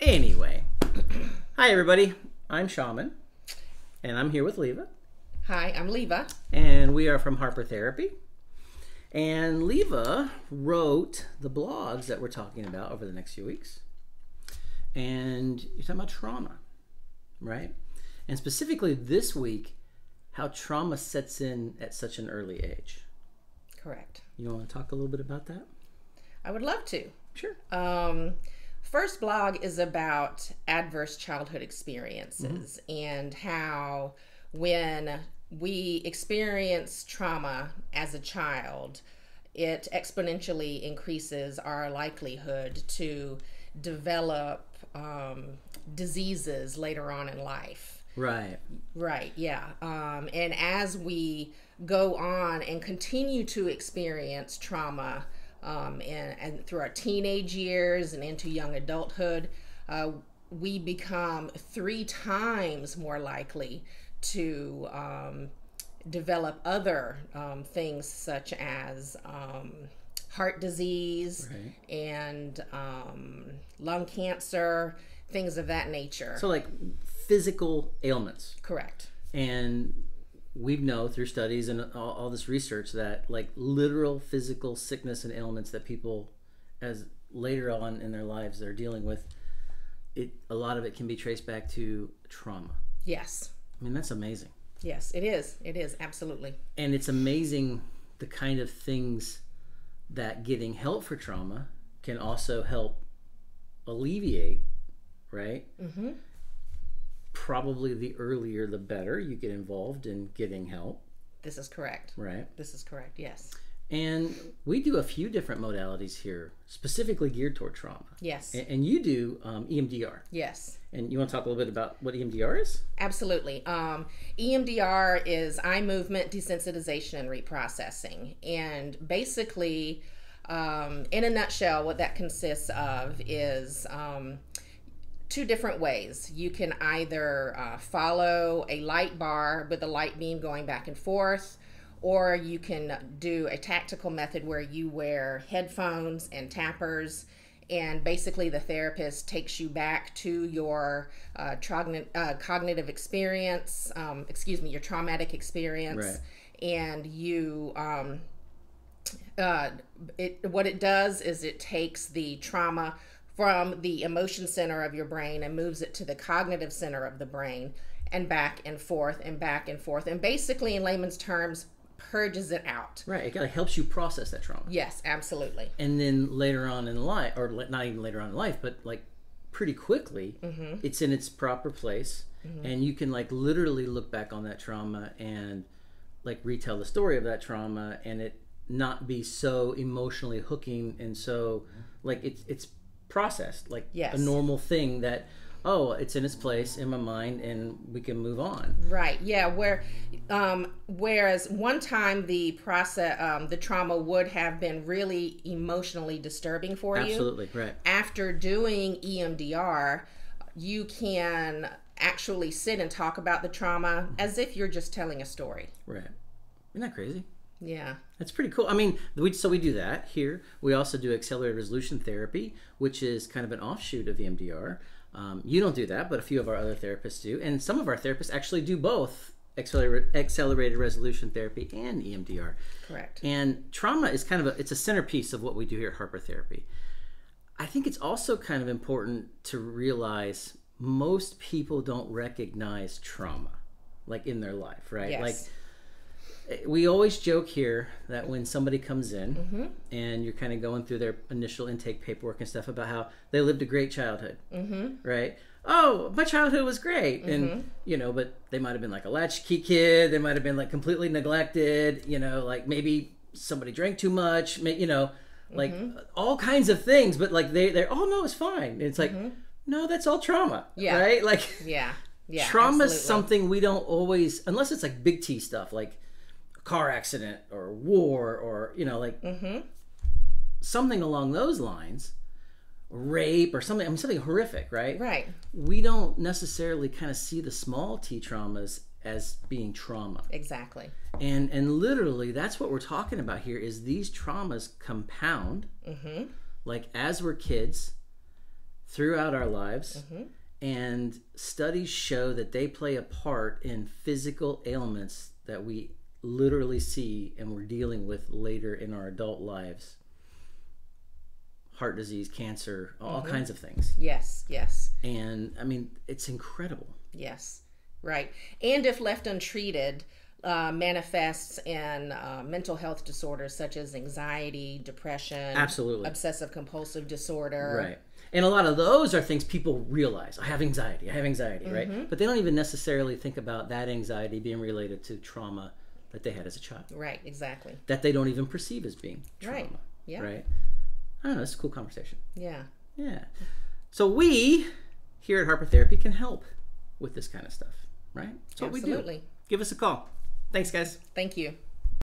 Anyway, hi everybody. I'm Shaman, and I'm here with Leva. Hi, I'm Leva. And we are from Harper Therapy. And Leva wrote the blogs that we're talking about over the next few weeks. And you're talking about trauma, right? And specifically this week, how trauma sets in at such an early age. Correct. You want to talk a little bit about that? I would love to. Sure. First blog is about adverse childhood experiences and how when we experience trauma as a child, it exponentially increases our likelihood to develop diseases later on in life. Right. Right, yeah. And as we go on and continue to experience trauma and through our teenage years and into young adulthood, we become 3 times more likely to develop other things such as heart disease and lung cancer, things of that nature. So like physical ailments. Correct. And we know through studies and all this research that like literal physical sickness and ailments that people as later on in their lives they're dealing with, a lot of it can be traced back to trauma. Yes. I mean, that's amazing. Yes, it is. It is, absolutely. And it's amazing the kind of things that getting help for trauma can also help alleviate, right? Mm-hmm. Probably the earlier the better you get involved in getting help. This is correct. Right. This is correct, yes. And we do a few different modalities here, specifically geared toward trauma. Yes. And you do EMDR. Yes. And you want to talk a little bit about what EMDR is? Absolutely. EMDR is eye movement desensitization and reprocessing. And basically, in a nutshell, what that consists of is 2 different ways. You can either follow a light bar with a light beam going back and forth, or you can do a tactical method where you wear headphones and tappers, and basically the therapist takes you back to your cognitive experience, your traumatic experience, right. And you, what it does is it takes the trauma from the emotion center of your brain and moves it to the cognitive center of the brain, and back and forth and back and forth, and basically in layman's terms purges it out. Right. It kind of helps you process that trauma. Yes, absolutely. And then later on in life, or not even later on in life, but like pretty quickly, it's in its proper place, and you can like literally look back on that trauma and like retell the story of that trauma, and it not be so emotionally hooking, and so like it's processed like a normal thing that it's in its place in my mind and we can move on. Right. Yeah. Whereas one time the process, the trauma would have been really emotionally disturbing for you. Absolutely. Right. After doing EMDR, you can actually sit and talk about the trauma as if you're just telling a story. Right. Isn't that crazy? Yeah. That's pretty cool. I mean, we do that here. We also do accelerated resolution therapy, which is kind of an offshoot of EMDR. You don't do that, but a few of our other therapists do. And some of our therapists actually do both accelerated resolution therapy and EMDR. Correct. And trauma is kind of it's a centerpiece of what we do here at Harper Therapy. I think it's also kind of important to realize most people don't recognize trauma like in their life, right? Yes. Like we always joke here that when somebody comes in and you're kind of going through their initial intake paperwork and stuff about how they lived a great childhood, right? Oh, my childhood was great. And, but they might have been like a latchkey kid. They might have been like completely neglected, like maybe somebody drank too much, like all kinds of things. But like they're, oh, no, it's fine. And it's like, no, that's all trauma, right? Like trauma is something we don't always, unless it's like big T stuff, like car accident or war or something along those lines, rape or something, something horrific, right? We don't necessarily kind of see the small T traumas as being trauma. Exactly. And literally that's what we're talking about here is these traumas compound like as we're kids throughout our lives. And studies show that they play a part in physical ailments that we literally see and we're dealing with later in our adult lives. Heart disease, cancer, all kinds of things. Yes, yes. And I mean, it's incredible. Yes, right. And if left untreated, manifests in mental health disorders such as anxiety, depression, absolutely, obsessive compulsive disorder. Right. And a lot of those are things people realize. I have anxiety, right? But they don't even necessarily think about that anxiety being related to trauma that they had as a child. Right, exactly. That they don't even perceive as being trauma. Right, yeah. Right? I don't know, it's a cool conversation. Yeah. Yeah. So we, here at Harper Therapy, can help with this kind of stuff, right? That's what we do. Absolutely. Give us a call. Thanks, guys. Thank you.